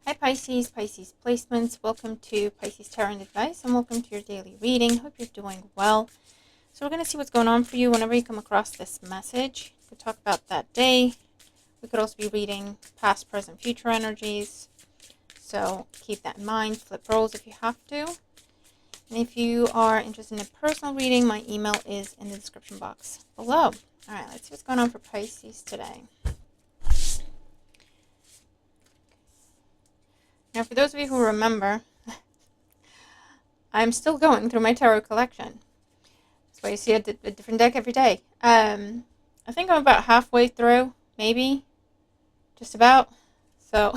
Hi Pisces, Pisces placements. Welcome to Pisces Tarot and Advice and welcome to your daily reading. Hope you're doing well. So we're going to see what's going on for you whenever you come across this message. We could talk about that day. We could also be reading past, present, future energies. So keep that in mind. Flip roles if you have to. And if you are interested in a personal reading, my email is in the description box below. All right, let's see what's going on for Pisces today. Now, for those of you who remember, I'm still going through my tarot collection. That's why you see a different deck every day. I think I'm about halfway through, maybe. Just about. So,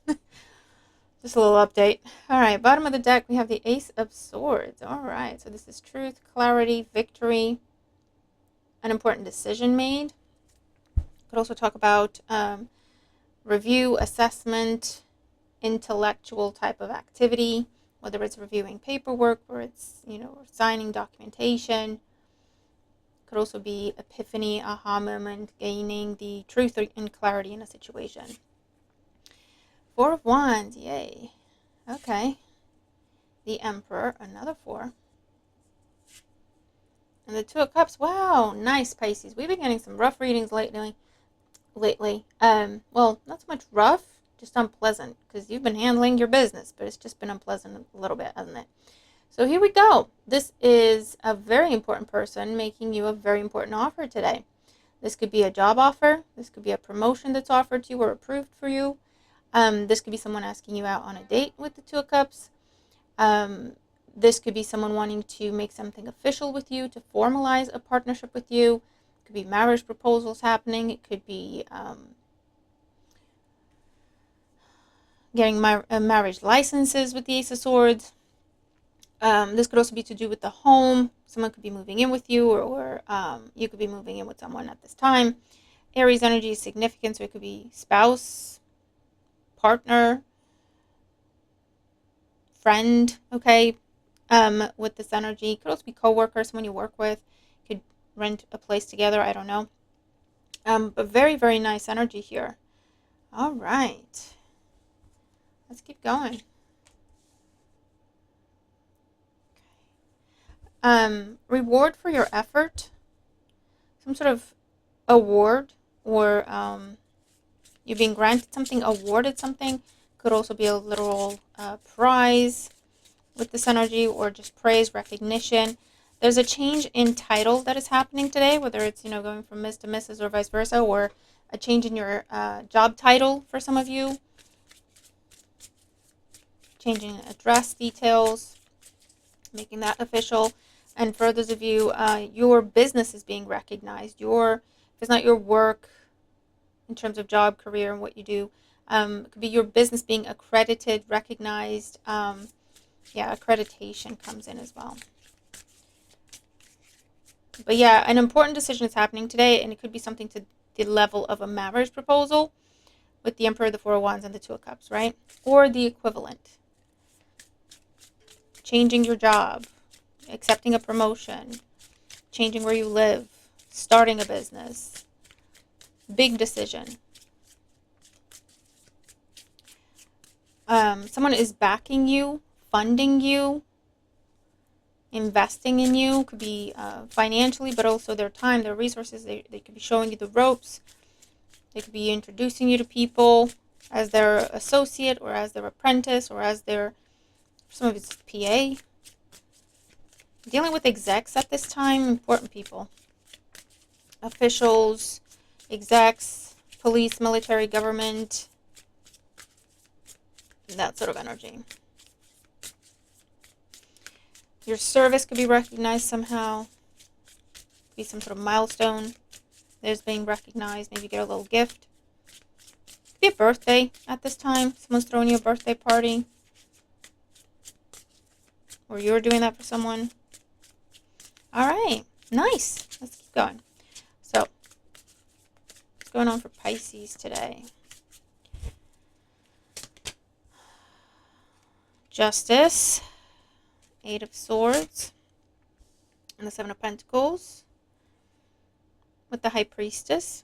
just a little update. Alright, bottom of the deck, we have the Ace of Swords. Alright, so this is truth, clarity, victory, an important decision made. Could also talk about review, assessment, intellectual type of activity, whether it's reviewing paperwork or it's, signing documentation. Could also be epiphany, aha moment, gaining the truth and clarity in a situation. Four of Wands, yay. Okay. The Emperor, another 4. And the Two of Cups, wow, nice, Pisces. We've been getting some rough readings lately. Well, not so much rough, just unpleasant, because you've been handling your business, but it's just been unpleasant a little bit, hasn't it? So here we go. This is a very important person making you a very important offer today. This could be a job offer. This could be a promotion that's offered to you or approved for you. This could be someone asking you out on a date with the Two of Cups. This could be someone wanting to make something official with you, to formalize a partnership with you. It could be marriage proposals happening. It could be getting marriage licenses with the Ace of Swords. This could also be to do with the home. Someone could be moving in with you, or you could be moving in with someone at this time. Aries energy is significant, so it could be spouse, partner, friend, okay, with this energy. It could also be co-worker, someone you work with. Could rent a place together, I don't know. But very, very nice energy here. All right. Let's keep going. Reward for your effort. Some sort of award, or you're being granted something, awarded something. Could also be a literal prize with this energy, or just praise, recognition. There's a change in title that is happening today, whether it's, going from Miss to Mrs. or vice versa, or a change in your job title for some of you. Changing address details, making that official. And for those of you, your business is being recognized. If it's not your work in terms of job, career, and what you do, it could be your business being accredited, recognized. Accreditation comes in as well. But yeah, an important decision is happening today, and it could be something to the level of a marriage proposal with the Emperor, the Four of Wands, and the Two of Cups, right? Or the equivalent. Changing your job, accepting a promotion, changing where you live, starting a business. Big decision. Someone is backing you, funding you, investing in you. Could be financially, but also their time, their resources. They could be showing you the ropes. They could be introducing you to people as their associate, or as their apprentice, or as their, some of it's PA. Dealing with execs at this time, important people. Officials, execs, police, military, government, that sort of energy. Your service could be recognized somehow. Could be some sort of milestone that is being recognized. Maybe get a little gift. Could be a birthday at this time. Someone's throwing you a birthday party, or you're doing that for someone. All right, nice. Let's keep going. So, what's going on for Pisces today? Justice, Eight of Swords, and the Seven of Pentacles with the High Priestess.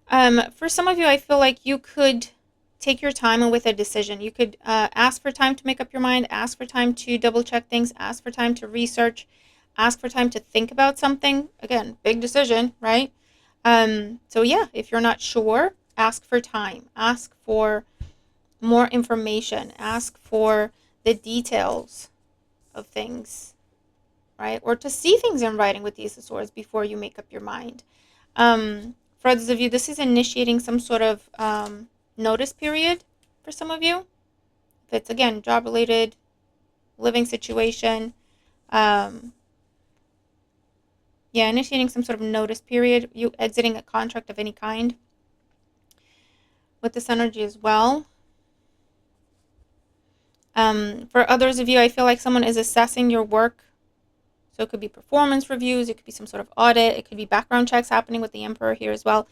For some of you, I feel like you could take your time with a decision. You could ask for time to make up your mind, ask for time to double check things, ask for time to research, ask for time to think about something. Again, big decision, right? So yeah, if you're not sure, ask for time, ask for more information, ask for the details of things, right? Or to see things in writing with the Ace of Swords before you make up your mind. For others of you, this is initiating some sort of notice period for some of you. If it's, again, job-related, living situation, initiating some sort of notice period, you exiting a contract of any kind with this energy as well. For others of you, I feel like someone is assessing your work. So it could be performance reviews, it could be some sort of audit, it could be background checks happening with the Emperor here as well.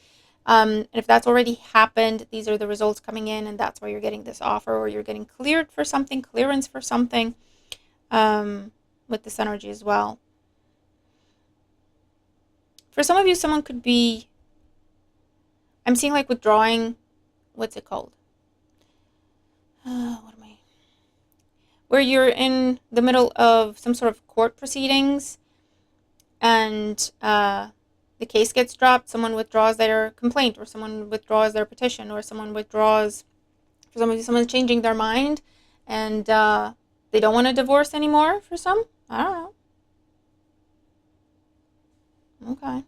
And if that's already happened, these are the results coming in, and that's why you're getting this offer, or you're getting cleared for something, clearance for something, with this energy as well. For some of you, someone could be, I'm seeing like withdrawing, what's it called? Where you're in the middle of some sort of court proceedings, and the case gets dropped, someone withdraws their complaint, or someone withdraws their petition, or someone withdraws, for some of you, someone's changing their mind, and they don't want a divorce anymore for some. I don't know. Okay.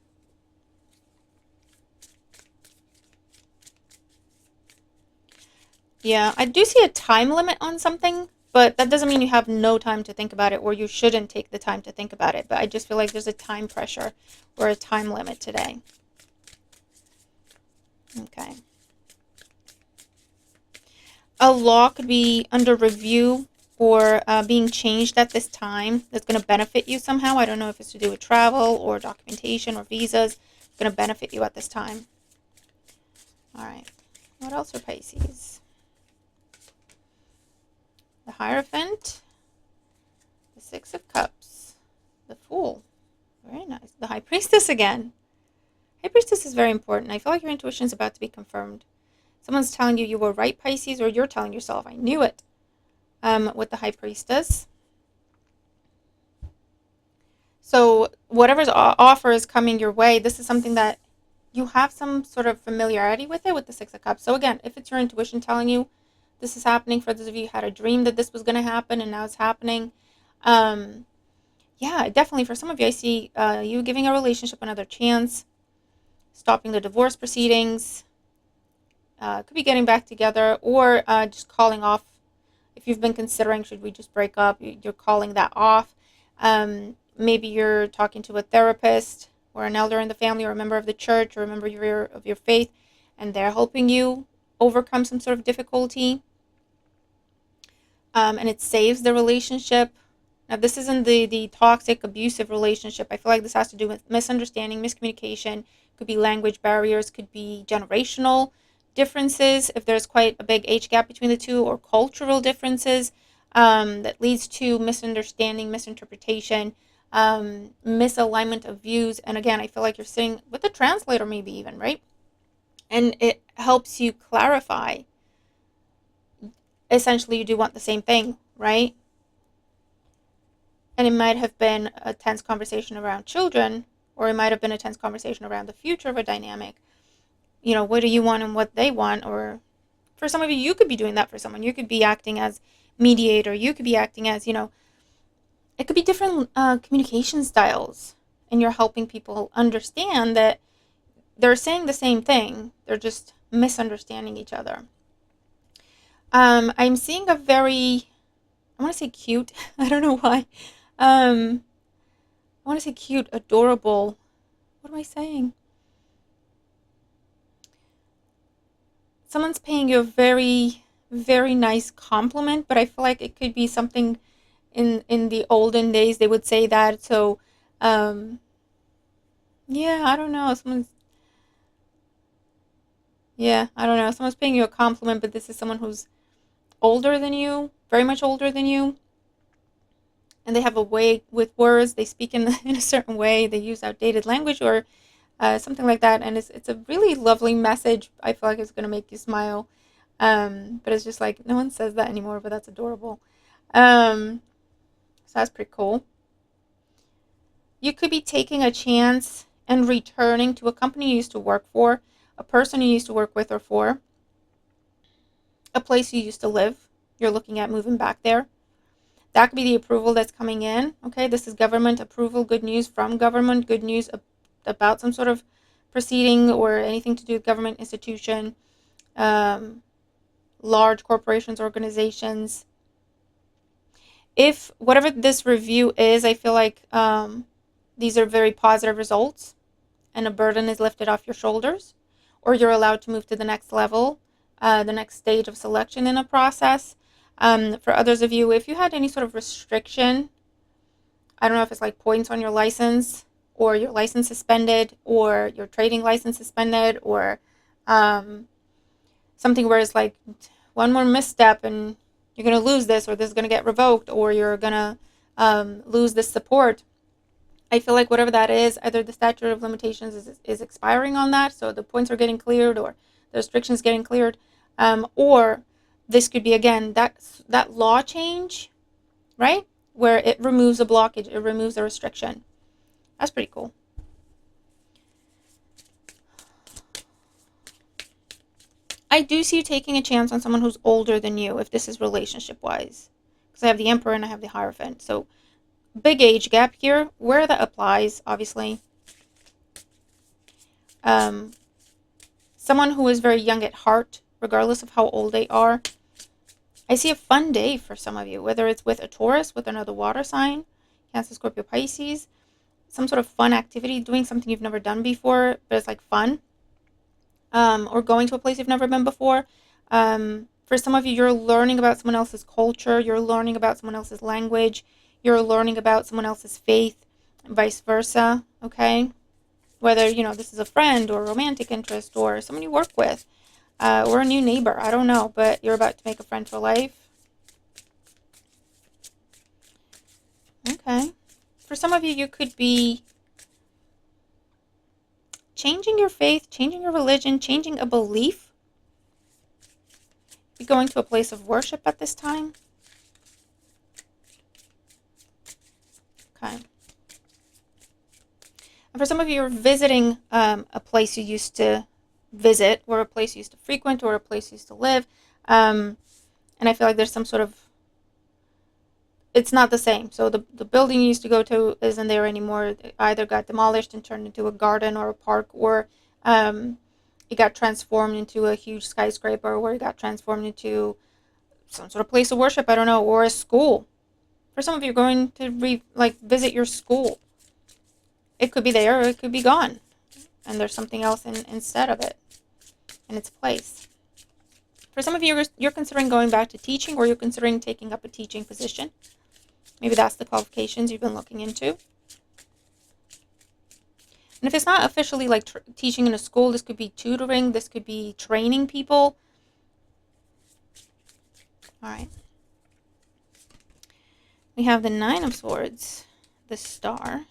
Yeah, I do see a time limit on something, but that doesn't mean you have no time to think about it, or you shouldn't take the time to think about it. But I just feel like there's a time pressure or a time limit today. Okay. A law could be under review or being changed at this time that's going to benefit you somehow. I don't know if it's to do with travel or documentation or visas. It's going to benefit you at this time. All right. What else for Pisces? The Hierophant, the Six of Cups, the Fool. Very nice. The High Priestess again. High Priestess is very important. I feel like your intuition is about to be confirmed. Someone's telling you were right, Pisces, or you're telling yourself, I knew it, with the High Priestess. So whatever's offer is coming your way, this is something that you have some sort of familiarity with it, with the Six of Cups. So again, if it's your intuition telling you this is happening, for those of you who had a dream that this was going to happen and now it's happening, yeah, definitely for some of you, I see you giving a relationship another chance, stopping the divorce proceedings, could be getting back together, or just calling off. If you've been considering, should we just break up, you're calling that off. Maybe you're talking to a therapist or an elder in the family, or a member of the church, or a member of your faith, and they're helping you overcome some sort of difficulty. And it saves the relationship. Now, this isn't the toxic, abusive relationship. I feel like this has to do with misunderstanding, miscommunication. Could be language barriers, could be generational differences, if there's quite a big age gap between the two, or cultural differences that leads to misunderstanding, misinterpretation, misalignment of views. And again, I feel like you're sitting with a translator, maybe even, right? And it helps you clarify. Essentially, you do want the same thing, right? And it might have been a tense conversation around children, or it might have been a tense conversation around the future of a dynamic. You know, what do you want and what they want? Or for some of you, you could be doing that for someone. You could be acting as mediator. You could be acting as, it could be different communication styles. And you're helping people understand that they're saying the same thing. They're just misunderstanding each other. I'm seeing a very, I want to say cute. I don't know why. I want to say cute, adorable. What am I saying? Someone's paying you a very, very nice compliment, but I feel like it could be something in the olden days they would say that. So, yeah, I don't know. I don't know. Someone's paying you a compliment, but this is someone who's older than you, very much older than you. And they have a way with words. They speak in a certain way. They use outdated language or something like that. And it's a really lovely message. I feel like it's going to make you smile. But it's just like, no one says that anymore, but that's adorable. So that's pretty cool. You could be taking a chance and returning to a company you used to work for, a person you used to work with or for, a place you used to live. You're looking at moving back there. That could be the approval that's coming in. Okay, this is government approval, good news from government, good news about some sort of proceeding or anything to do with government institution, um, large corporations, organizations. If whatever this review is, I feel like these are very positive results and a burden is lifted off your shoulders, or you're allowed to move to the next level, the next stage of selection in a process. For others of you, if you had any sort of restriction, I don't know if it's like points on your license, or your license suspended, or your trading license suspended, or something where it's like one more misstep and you're going to lose this, or this is going to get revoked, or you're going to lose this support. I feel like whatever that is, either the statute of limitations is expiring on that, so the points are getting cleared, or the restrictions getting cleared, or this could be, again, that law change, right, where it removes a blockage, it removes a restriction. That's pretty cool. I do see you taking a chance on someone who's older than you, if this is relationship-wise, because I have the Emperor and I have the Hierophant, so big age gap here, where that applies, obviously. Someone who is very young at heart, regardless of how old they are. I see a fun day for some of you, whether it's with a Taurus, with another water sign, Cancer, Scorpio, Pisces, some sort of fun activity, doing something you've never done before, but it's like fun, or going to a place you've never been before. For some of you, you're learning about someone else's culture, you're learning about someone else's language, you're learning about someone else's faith, and vice versa, okay? Whether, this is a friend or a romantic interest or someone you work with, or a new neighbor. I don't know, but you're about to make a friend for life. Okay. For some of you, you could be changing your faith, changing your religion, changing a belief. Be going to a place of worship at this time. Okay. And for some of you, you're visiting a place you used to visit, or a place you used to frequent, or a place you used to live. And I feel like there's some sort of, it's not the same. So the building you used to go to isn't there anymore. It either got demolished and turned into a garden or a park, or it got transformed into a huge skyscraper, or it got transformed into some sort of place of worship, I don't know, or a school. For some of you, you're going to visit your school. It could be there, or it could be gone, and there's something else instead of it, in its place. For some of you, you're considering going back to teaching, or you're considering taking up a teaching position. Maybe that's the qualifications you've been looking into. And if it's not officially like teaching in a school, this could be tutoring, this could be training people. All right. We have the Nine of Swords, the Star,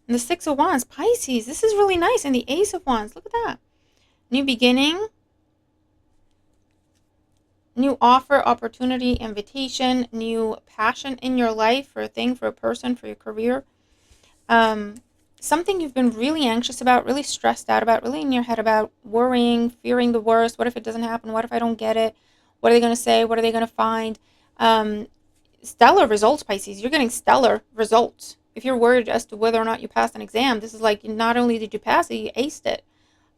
and the Six of Wands. Pisces, this is really nice. And the Ace of Wands, look at that. New beginning, new offer, opportunity, invitation, new passion in your life for a thing, for a person, for your career. Something you've been really anxious about, really stressed out about, really in your head about, worrying, fearing the worst. What if it doesn't happen? What if I don't get it? What are they going to say? What are they going to find? Stellar results, Pisces. You're getting stellar results. If you're worried as to whether or not you passed an exam, this is like, not only did you pass it, you aced it.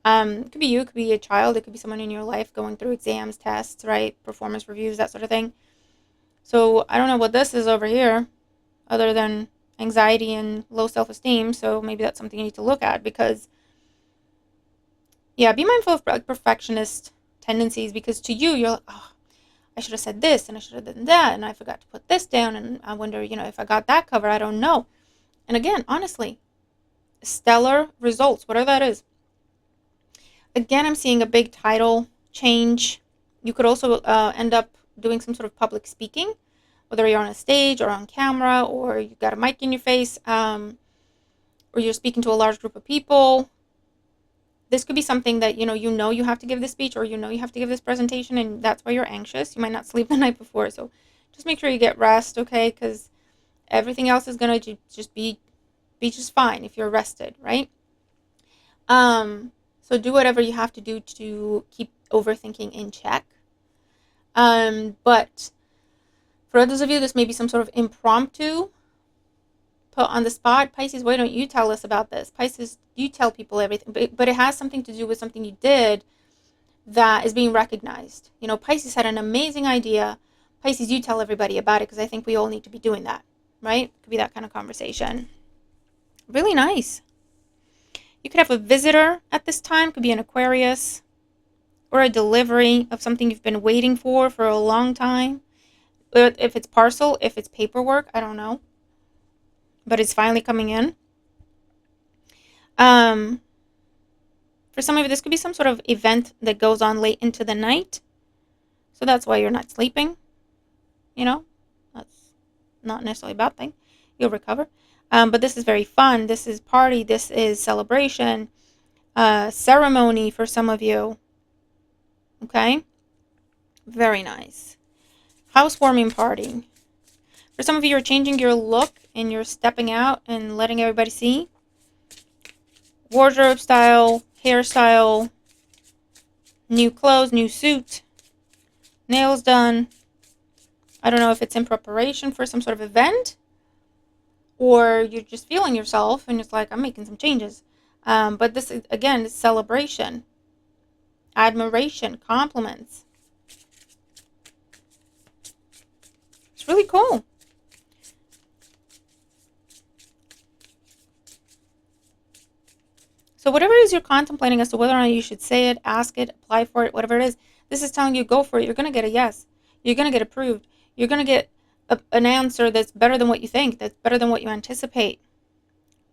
It could be you, it could be a child, it could be someone in your life going through exams, tests, right? Performance reviews, that sort of thing. So I don't know what this is over here, other than anxiety and low self-esteem. So maybe that's something you need to look at, because, yeah, be mindful of perfectionist tendencies, because to you, you're like, oh, I should have said this, and I should have done that, and I forgot to put this down, and I wonder, if I got that cover, I don't know. And again, honestly, stellar results, whatever that is. Again, I'm seeing a big title change. You could also end up doing some sort of public speaking, whether you're on a stage or on camera, or you've got a mic in your face, or you're speaking to a large group of people. This could be something that, you have to give this speech, or you have to give this presentation, and that's why you're anxious. You might not sleep the night before. So just make sure you get rest, okay? Because everything else is going to just be just fine if you're rested, right? So do whatever you have to do to keep overthinking in check. But for others of you, this may be some sort of impromptu, put on the spot. Pisces, why don't you tell us about this? Pisces, you tell people everything, but it has something to do with something you did that is being recognized. Pisces had an amazing idea. Pisces, you tell everybody about it, because I think we all need to be doing that, right? It could be that kind of conversation. Really nice. You could have a visitor at this time. Could be an Aquarius, or a delivery of something you've been waiting for a long time. If it's parcel, if it's paperwork, I don't know. But it's finally coming in. For some of you, this could be some sort of event that goes on late into the night. So that's why you're not sleeping. That's not necessarily a bad thing. You'll recover. But this is very fun. This is party. This is celebration. Ceremony for some of you. Okay? Very nice. Housewarming party. For some of you, you're changing your look and you're stepping out and letting everybody see. Wardrobe style, hairstyle, new clothes, new suit, nails done. I don't know if it's in preparation for some sort of event, or you're just feeling yourself and it's like, I'm making some changes. But this, again, is celebration, admiration, compliments. It's really cool. So whatever it is you're contemplating as to whether or not you should say it, ask it, apply for it, whatever it is, this is telling you go for it. You're going to get a yes. You're going to get approved. You're going to get an answer that's better than what you think, that's better than what you anticipate.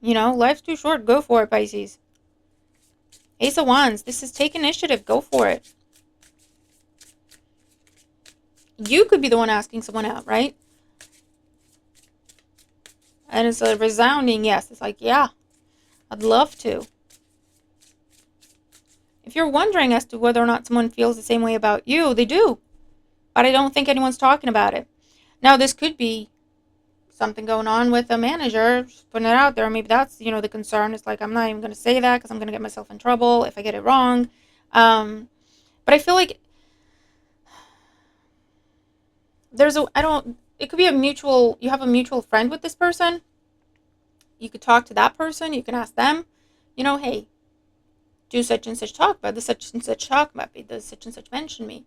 Life's too short. Go for it, Pisces. Ace of Wands. This is take initiative. Go for it. You could be the one asking someone out, right? And it's a resounding yes. It's like, yeah, I'd love to. If you're wondering as to whether or not someone feels the same way about you, they do. But I don't think anyone's talking about it. Now, this could be something going on with a manager, just putting it out there. Maybe that's, the concern. It's like, I'm not even going to say that because I'm going to get myself in trouble if I get it wrong. But I feel like it could be you have a mutual friend with this person. You could talk to that person. You can ask them, hey, do such and such talk about this, such and such talk about me, does such and such mention me.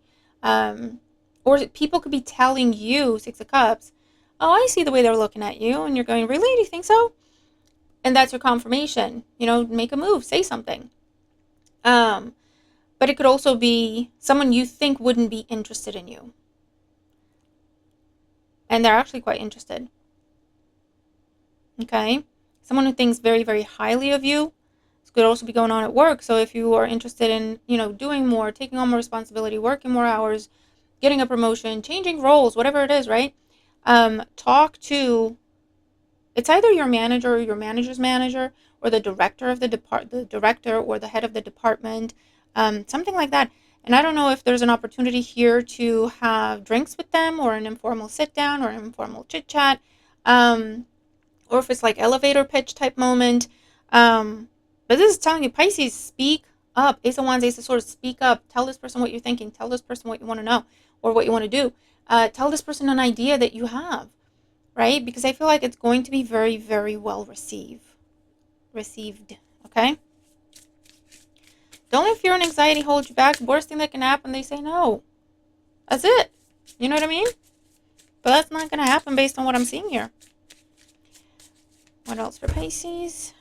Or people could be telling you, Six of Cups, oh, I see the way they're looking at you. And you're going, really? Do you think so? And that's your confirmation. Make a move, say something. But it could also be someone you think wouldn't be interested in you. And they're actually quite interested. Okay? Someone who thinks very, very highly of you. This could also be going on at work. So if you are interested in, doing more, taking on more responsibility, working more hours, getting a promotion, changing roles, whatever it is, right? Talk to, it's either your manager or your manager's manager, or the director of the director or the head of the department, something like that. And I don't know if there's an opportunity here to have drinks with them, or an informal sit down, or an informal chit chat, or if it's like elevator pitch type moment. But this is telling you, Pisces, speak up. Ace of Wands, Ace of Swords, speak up. Tell this person what you're thinking. Tell this person what you want to know or what you want to do. Tell this person an idea that you have, right? Because I feel like it's going to be very, very well received. Okay? Don't let fear and anxiety hold you back. The worst thing that can happen, they say no. That's it. You know what I mean? But that's not going to happen based on what I'm seeing here. What else for Pisces?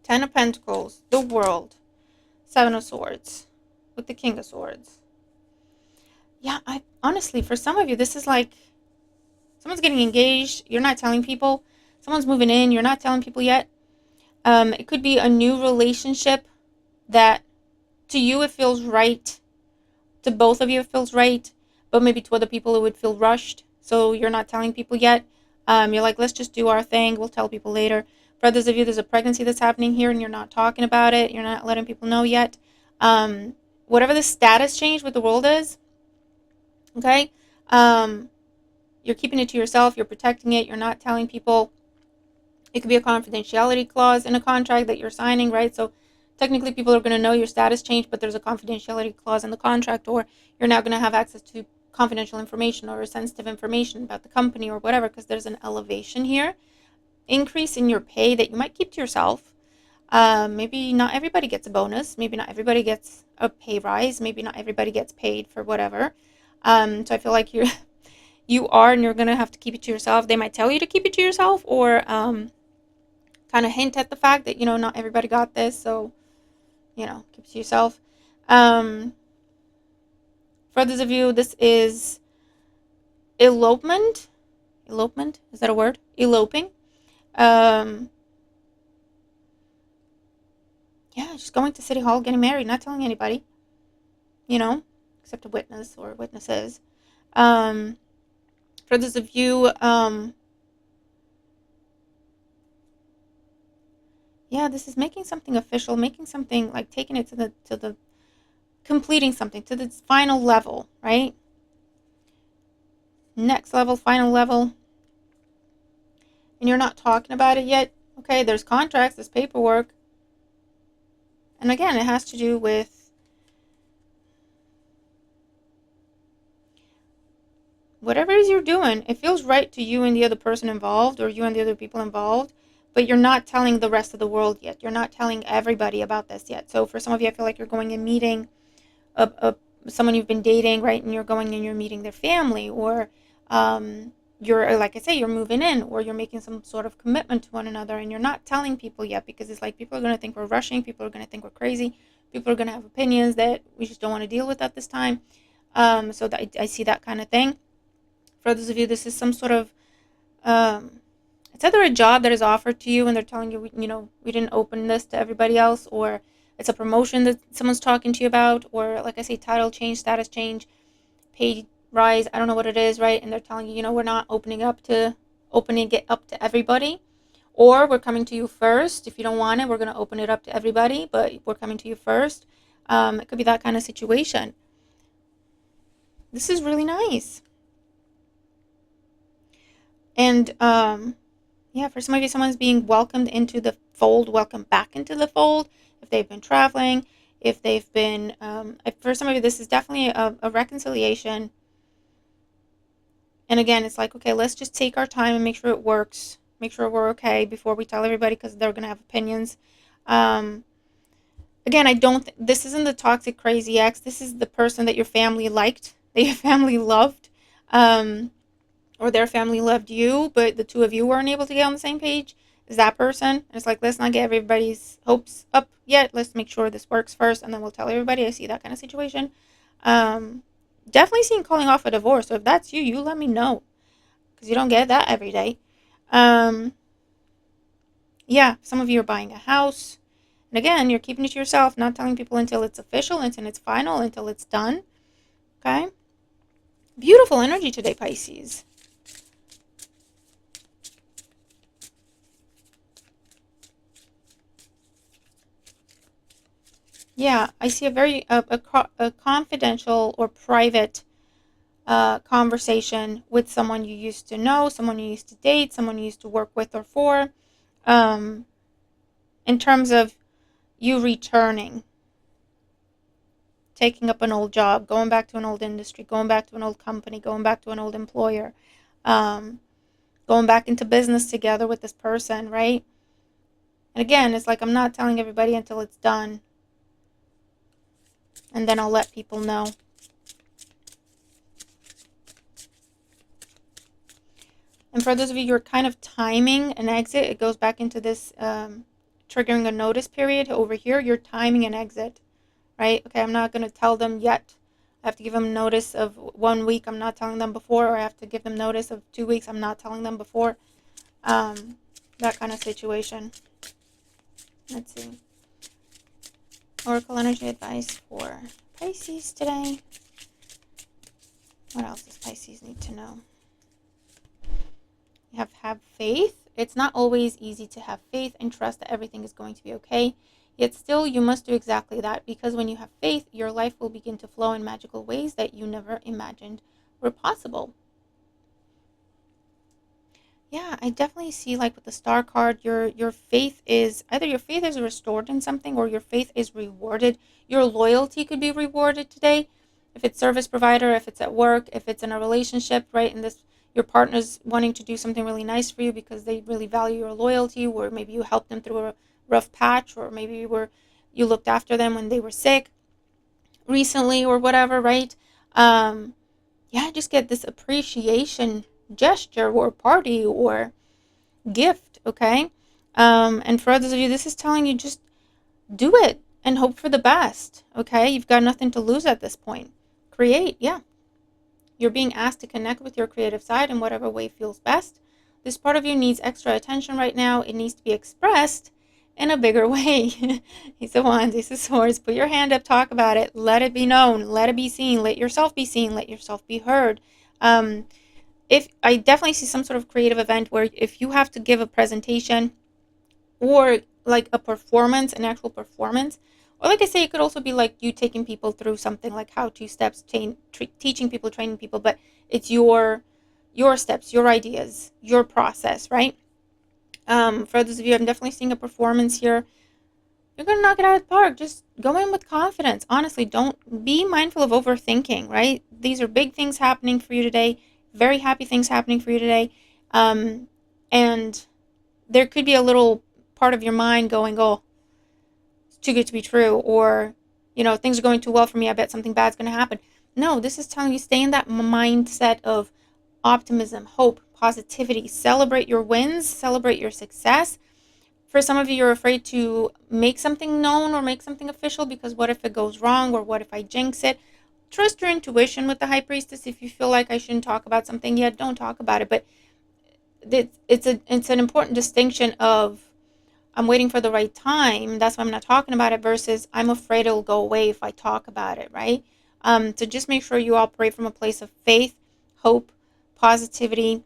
10 of Pentacles, the World, 7 of Swords, with the King of Swords. Yeah, honestly, for some of you, this is like someone's getting engaged. You're not telling people. Someone's moving in. You're not telling people yet. It could be a new relationship that to you it feels right. To both of you it feels right. But maybe to other people it would feel rushed. So you're not telling people yet. You're like, let's just do our thing. We'll tell people later. For others of you, there's a pregnancy that's happening here and you're not talking about it. You're not letting people know yet. Whatever the status change with the world is, okay, you're keeping it to yourself. You're protecting it. You're not telling people. It could be a confidentiality clause in a contract that you're signing, right? So technically people are going to know your status change, but there's a confidentiality clause in the contract, or you're now going to have access to confidential information or sensitive information about the company or whatever, because there's an elevation here, increase in your pay that you might keep to yourself. Maybe not everybody gets a bonus. Maybe not everybody gets a pay rise. Maybe not everybody gets paid for whatever. So I feel like you are, and you're going to have to keep it to yourself. They might tell you to keep it to yourself, or kind of hint at the fact that, not everybody got this, so, keep it to yourself. For others of you, this is elopement. Elopement, is that a word? Eloping. Yeah, just going to City Hall, getting married, not telling anybody, except a witness or witnesses. For those of you, yeah, this is making something official, making something, like taking it to the completing something to the final level, right? Next level, final level. And you're not talking about it yet. Okay, there's contracts, there's paperwork. And again, it has to do with whatever it is you're doing. It feels right to you and the other person involved, or you and the other people involved, but you're not telling the rest of the world yet. You're not telling everybody about this yet. So for some of you, I feel like you're going and meeting someone you've been dating, right? And you're going and you're meeting their family, or you're, like I say, you're moving in, or you're making some sort of commitment to one another, and you're not telling people yet, because it's like people are going to think we're rushing. People are going to think we're crazy. People are going to have opinions that we just don't want to deal with at this time. So I see that kind of thing. For those of you, this is some sort of, it's either a job that is offered to you and they're telling you, we didn't open this to everybody else, or it's a promotion that someone's talking to you about, or like I say, title change, status change, pay rise, I don't know what it is, right? And they're telling you, we're not opening it up to everybody, or we're coming to you first. If you don't want it, we're going to open it up to everybody, but we're coming to you first. It could be that kind of situation. This is really nice. And yeah, for some of you, someone's being welcomed into the fold, welcomed back into the fold, if they've been traveling, if they've been, for some of you, this is definitely a reconciliation. And again, it's like, okay, let's just take our time and make sure it works, make sure we're okay before we tell everybody, because they're going to have opinions. Again, this isn't the toxic crazy ex. This is the person that your family liked, that your family loved, or their family loved you, but the two of you weren't able to get on the same page. Is that person? And it's like, let's not get everybody's hopes up yet. Let's make sure this works first, and then we'll tell everybody. I see that kind of situation. Definitely seeing calling off a divorce. So if that's you, you let me know, because you don't get that every day. Yeah, some of you are buying a house. And again, you're keeping it to yourself, not telling people until it's official, until it's final, until it's done. Okay? Beautiful energy today, Pisces. Yeah, I see a very a confidential or private conversation with someone you used to know, someone you used to date, someone you used to work with or for, in terms of you returning, taking up an old job, going back to an old industry, going back to an old company, going back to an old employer, going back into business together with this person, right? And again, it's like, I'm not telling everybody until it's done, and then I'll let people know. And for those of you who are kind of timing an exit, it goes back into this triggering a notice period over here. You're timing an exit, right? Okay, I'm not going to tell them yet. I have to give them notice of 1 week. I'm not telling them before. Or I have to give them notice of 2 weeks. I'm not telling them before. That kind of situation. Let's see. Oracle energy advice for Pisces today. What else does Pisces need to know? You have faith. It's not always easy to have faith and trust that everything is going to be okay. Yet still, you must do exactly that, because when you have faith, your life will begin to flow in magical ways that you never imagined were possible. Yeah, I definitely see, like with the star card, your faith is either your faith is restored in something or your faith is rewarded. Your loyalty could be rewarded today. If it's service provider, if it's at work, if it's in a relationship, right? And this your partner's wanting to do something really nice for you because they really value your loyalty, or maybe you helped them through a rough patch, or maybe you looked after them when they were sick recently or whatever, right? Um, yeah, just get this appreciation gesture or party or gift, okay? And for others of you, this is telling you just do it and hope for the best, okay? You've got nothing to lose at this point. Create, yeah. You're being asked to connect with your creative side in whatever way feels best. This part of you needs extra attention right now. It needs to be expressed in a bigger way. Ace of Wands, Ace of Swords. Put your hand up, talk about it. Let it be known. Let it be seen. Let yourself be seen. Let yourself be heard. If I definitely see some sort of creative event where if you have to give a presentation or like a performance, an actual performance, or like I say, it could also be like you taking people through something like how to steps, teaching people, training people, but it's your steps, your ideas, your process, right? For those of you, I'm definitely seeing a performance here. You're gonna knock it out of the park. Just go in with confidence. Honestly, don't be mindful of overthinking, right? These are big things happening for you today, very happy things happening for you today. Um, and there could be a little part of your mind going, oh, it's too good to be true, or, things are going too well for me. I bet something bad's going to happen. No, this is telling you stay in that mindset of optimism, hope, positivity. Celebrate your wins, celebrate your success. For some of you, you're afraid to make something known or make something official because what if it goes wrong, or what if I jinx it? Trust your intuition with the High Priestess. If you feel like I shouldn't talk about something yet, don't talk about it. But it's an important distinction of I'm waiting for the right time. That's why I'm not talking about it versus I'm afraid it'll go away if I talk about it, right? So just make sure you operate from a place of faith, hope, positivity,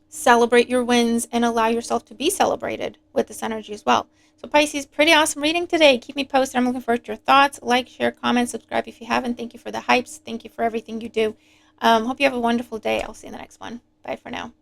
celebrate your wins, and allow yourself to be celebrated with this energy as well. So Pisces, pretty awesome reading today. Keep me posted. I'm looking forward to your thoughts. Like, share, comment, subscribe if you haven't. Thank you for the hypes. Thank you for everything you do. Hope you have a wonderful day. I'll see you in the next one. Bye for now.